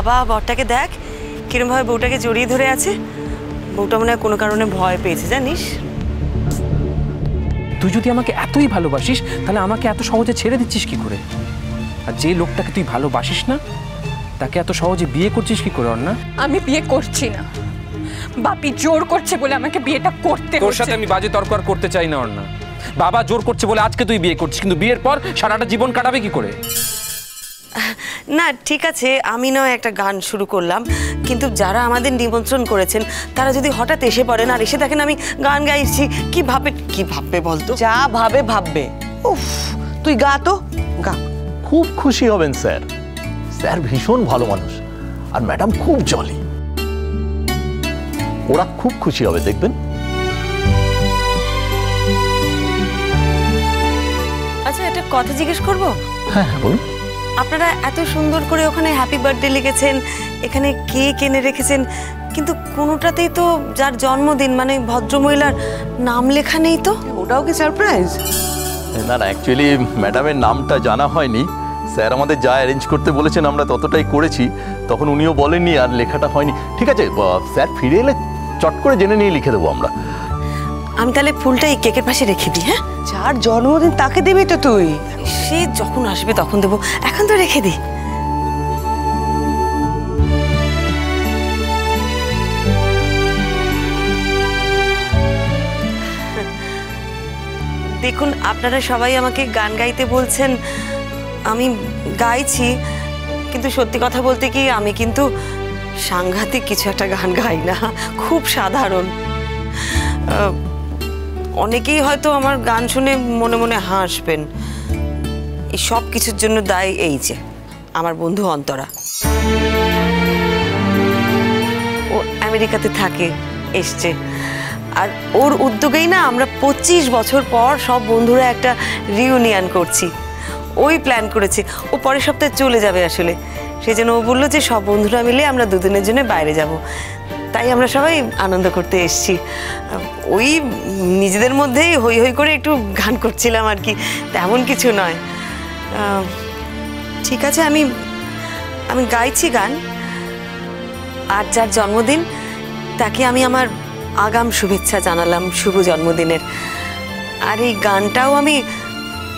বাবা বরটাকে দেখ কিরম ভাবে বউটাকে জড়িয়ে ধরে আছে। বউটা মনে হয় কোনো কারণে ভয় পেয়েছে জানিস। তুই যদি আমাকে এতই ভালোবাসিস তাহলে আমাকে এত সহজে ছেড়ে দিচ্ছিস কি করে? আর যে লোকটাকে তুই ভালোবাসিস না তাকে এত সহজে বিয়ে করছিস কি করে? অর্ণা, আমি বিয়ে করছি না, বাপি জোর করছে বলে আমাকে বিয়েটা করতে হচ্ছে। তোর সাথে আমি বাজে তর্ক আর করতে চাই না অর্ণা। বাবা জোর করছে বলে আজকে তুই বিয়ে করছিস, কিন্তু বিয়ের পর সারাটা জীবন কাটাবে কি করে? না ঠিক আছে, আমি নয় একটা গান শুরু করলাম, কিন্তু যারা আমাদের নিমন্ত্রণ করেছেন তারা যদি হঠাৎ এসে পড়েন আর এসে দেখেন আমি গান গাইছি, কি ভাববে বলতো? যা ভাববে। উফ, তুই গা তো গা। খুব খুশি হবেন স্যার। স্যার ভীষণ ভালো মানুষ আর ম্যাডাম খুব জলি। ওরা খুব খুশি হবে দেখবেন। আচ্ছা একটা কথা জিজ্ঞেস করবো? হ্যাঁ বলুন। আপনারা এত সুন্দর করে ওখানে হ্যাপি বার্থডে লিখেছেন, এখানে কেক এনে রেখেছেন, কিন্তু কোনোটাতেই তো যার জন্মদিন মানে ভদ্রমহিলার নাম লেখা নেই তো। ওটাও কি সারপ্রাইজ? না অ্যাকচুয়ালি ম্যাডামের নামটা জানা হয়নি। স্যার আমাদের যা অ্যারেঞ্জ করতে বলেছেন আমরা ততটাই করেছি, তখন উনিও বলেননি আর লেখাটা হয়নি। ঠিক আছে স্যার ফিরে এলে চট করে জেনে নিয়ে লিখে দেবো আমরা। আমি তাহলে ফুলটা এই কেকের পাশে রেখে দিই। হ্যাঁ, যার জন্মদিন তাকে দেবে তো তুই। সে যখন আসবে তখন দেবো, এখন তো রেখে দিই। দেখুন আপনারা সবাই আমাকে গান গাইতে বলছেন, আমি গাইছি, কিন্তু সত্যি কথা বলতে কি আমি কিন্তু সাংঘাতিক কিছু একটা গান গাই না, খুব সাধারণ। অনেকেই হয়তো আমার গান শুনে মনে মনে হাসবেন। এই সব কিছুর জন্য দায়ী এই যে আমার বন্ধু অন্তরা। ও আমেরিকাতে থাকে, এসছে, আর ওর উদ্যোগেই না আমরা 25 বছর পর সব বন্ধুরা একটা রিউনিয়ন করছি। ওই প্ল্যান করেছে, ও পরের সপ্তাহে চলে যাবে আসলে, সেই জন্য ও বললো যে সব বন্ধুরা মিলে আমরা দুদিনের জন্য বাইরে যাব, তাই আমরা সবাই আনন্দ করতে এসেছি। ওই নিজেদের মধ্যেই হই হই করে একটু গান করছিলাম আর কি, তেমন কিছু নয়। ঠিক আছে, আমি গাইছি গান। আর যার জন্মদিন তাকে আমি আমার আগাম শুভেচ্ছা জানালাম শুভ জন্মদিনের। আর এই গানটাও আমি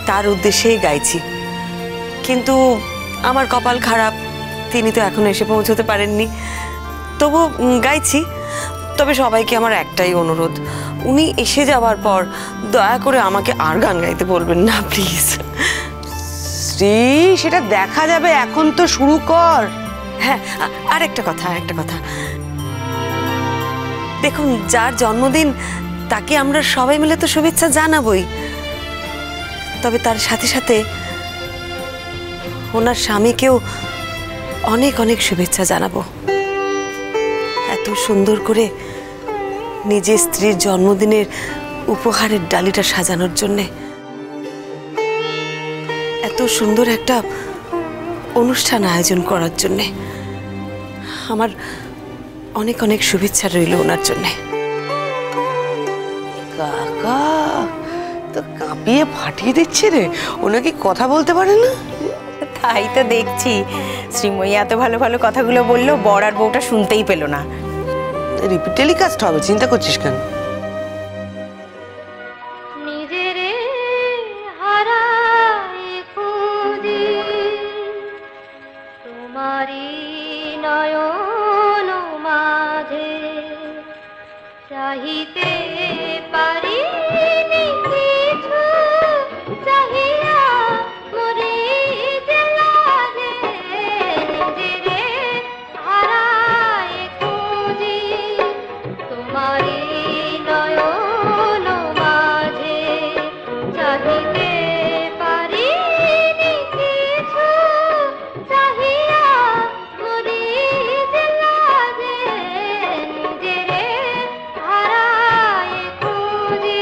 তার উদ্দেশ্যেই গাইছি, কিন্তু আমার কপাল খারাপ, তিনি তো এখনো এসে পৌঁছতে পারেননি, তবু গাইছি। তবে সবাইকে আমার একটাই অনুরোধ, উনি এসে যাওয়ার পর দয়া করে আমাকে আর গান গাইতে বলবেন না প্লিজ। শ্রী, সেটা দেখা যাবে, এখন তো শুরু কর। হ্যাঁ, আর একটা কথা দেখুন, যার জন্মদিন তাকে আমরা সবাই মিলে তো শুভেচ্ছা জানাবই, তবে তার সাথে সাথে ওনার স্বামীকেও অনেক অনেক শুভেচ্ছা জানাবো। এত সুন্দর করে নিজের স্ত্রীর জন্মদিনের উপহারের ডালিটা সাজানোর জন্যে, এত সুন্দর একটা অনুষ্ঠান আয়োজন করার জন্যে আমার অনেক অনেক শুভেচ্ছা রইল ওনার জন্যে। কাকা তো কাঁপিয়ে ফাটিয়ে দিচ্ছে রে, ওনাকে কথা বলতে পারে না? তাই তো দেখছি, শ্রীময়ী এত ভালো ভালো কথাগুলো বললো, বর আর বউটা শুনতেই পেল না। রিপিট টেলিকাস্ট হবে, চিন্তা করছিস কেন? চাহিতে পারি খুঁজি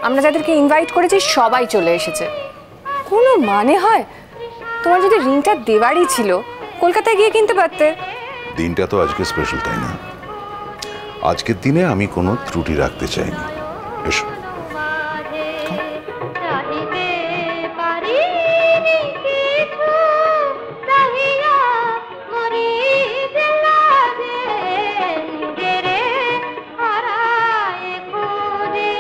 আমরা যাদেরকে ইনভাইট করেছি সবাই চলে এসেছে। কোনো মানে হয়? তোমার যদি রিংটা দেওয়ারই ছিল কলকাতায় গিয়ে কিনতে পারতে। দিনটা তো আজকে স্পেশাল, তাই না? আজকের দিনে আমি কোনো ত্রুটি রাখতে চাইনি। এসো। চাহিতে পারি কিছু চাহিয়া মরি যে লাগে নিজেরে হারায় খুঁজে।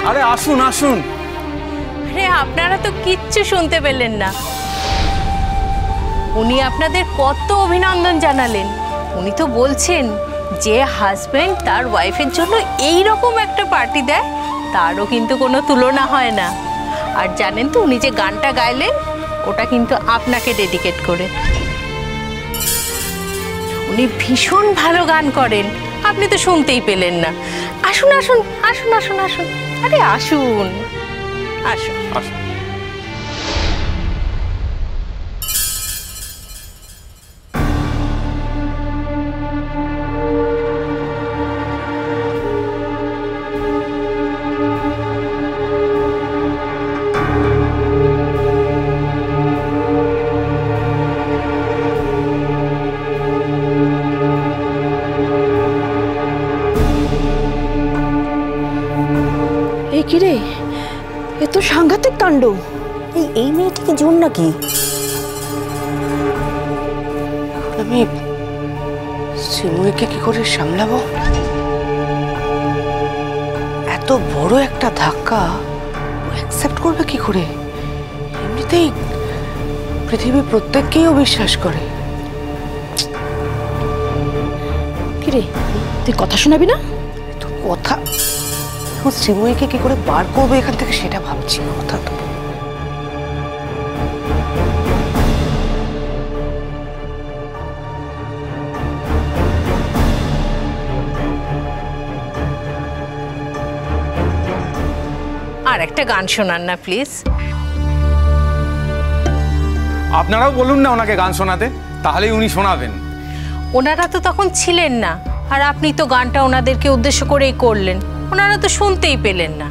আরে আসুন আসুন। আরে আপনারা তো কিচ্ছু শুনতে পেলেন না। উনি আপনাদের কত অভিনন্দন জানালেন। উনি তো বলছেন যে হাজবেন্ড তার ওয়াইফের জন্য এই রকম একটা পার্টি দেয় তারও কিন্তু কোনো তুলনা হয় না। আর জানেন তো উনি যে গানটা গাইলেন ওটা কিন্তু আপনাকে ডেডিকেট করে। উনি ভীষণ ভালো গান করেন, আপনি তো শুনতেই পেলেন না। আসুন আসুন আসুন আসুন আসুন, আরে আসুন আসুন আসুন। এই কি রে, এ তো সাংঘাতিক কাণ্ড। এই মেয়েটিকে জোর নাকি? আমি শ্রীময়ীকে কি করে সামলাবো? এত বড় একটা ধাক্কা ও অ্যাকসেপ্ট করবে কি করে? এমনিতেই পৃথিবীর প্রত্যেককেই ও বিশ্বাস করে। কি রে, তুই কথা শোনাবি না? তো কথা শ্রীময়ীকে কি করে বার করবে এখান থেকে সেটা ভাবছি। কথা তো আর একটা গান শোনান না প্লিজ। আপনারাও বলুন না ওনাকে গান শোনাতে, তাহলেই উনি শোনাবেন। ওনারা তো তখন ছিলেন না, আর আপনি তো গানটা ওনাদেরকে উদ্দেশ্য করেই করলেন, ওনারা তো শুনতেই পেলেন না।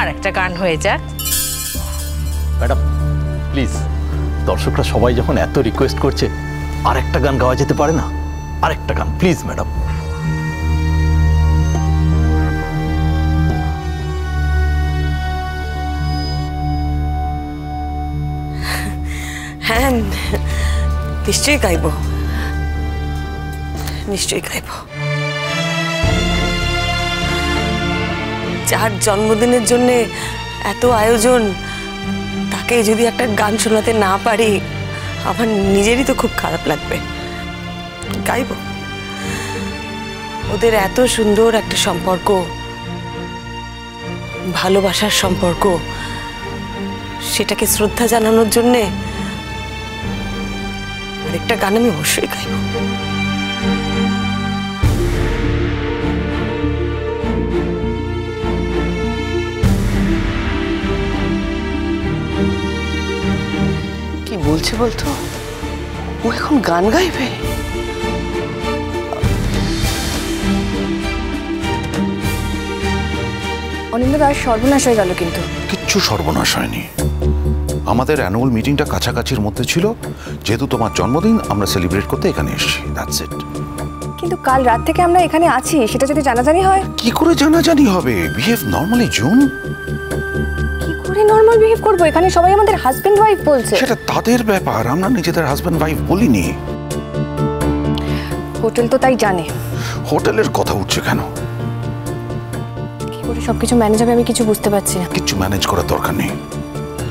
আর একটা গান হয়ে যাক। ম্যাডাম প্লিজ, দর্শকরা সবাই যখন এত রিকোয়েস্ট করছে আরেকটা গান গাওয়া যেতে পারে না? আরেকটা গান প্লিজ ম্যাডাম। হ্যাঁ নিশ্চয়ই গাইব, নিশ্চয়ই গাইব। যার জন্মদিনের জন্য এত আয়োজন, তাকে যদি একটা গান শোনাতে না পারি আমার নিজেরই তো খুব খারাপ লাগবে। গাইব। ওদের এত সুন্দর একটা সম্পর্ক, ভালোবাসার সম্পর্ক, সেটাকে শ্রদ্ধা জানানোর জন্যে আরেকটা গান আমি অবশ্যই গাইব। কি বলছে বলতো? ও এখন গান গাইবে? অনিন্দ্যদার সর্বনাশ হয়ে গেল। কিন্তু কিচ্ছু সর্বনাশ হয়নি। আমাদের অ্যানুয়াল মিটিংটা কাছাকাছির মধ্যে ছিল, যেহেতু তোমার জন্মদিন আমরা সেলিব্রেট করতে এখানে এসেছি, দ্যাটস ইট। কিন্তু কাল রাত থেকে আমরা এখানে আছি, সেটা যদি জানাজানি হয়? কি করে জানাজানি হবে? Behave normally June. কি করে নর্মাল বিহেভ করবো? এখানে সবাই আমাদের হাজবেন্ড ওয়াইফ বলছে। সেটা তাদের ব্যাপার, আমরা নিজেদের হাজব্যান্ড ওয়াইফ বলিনি। হোটেল তো তাই জানে। হোটেলের কথা উঠছে কেন? কি করে সবকিছু ম্যানেজ হবে আমি কিছু বুঝতে পারছি না। কিচ্ছু ম্যানেজ করার দরকার নেই।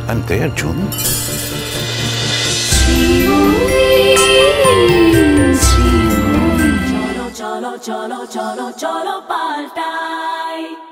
I am there June. cholo, cholo, cholo, cholo, cholo, paltai.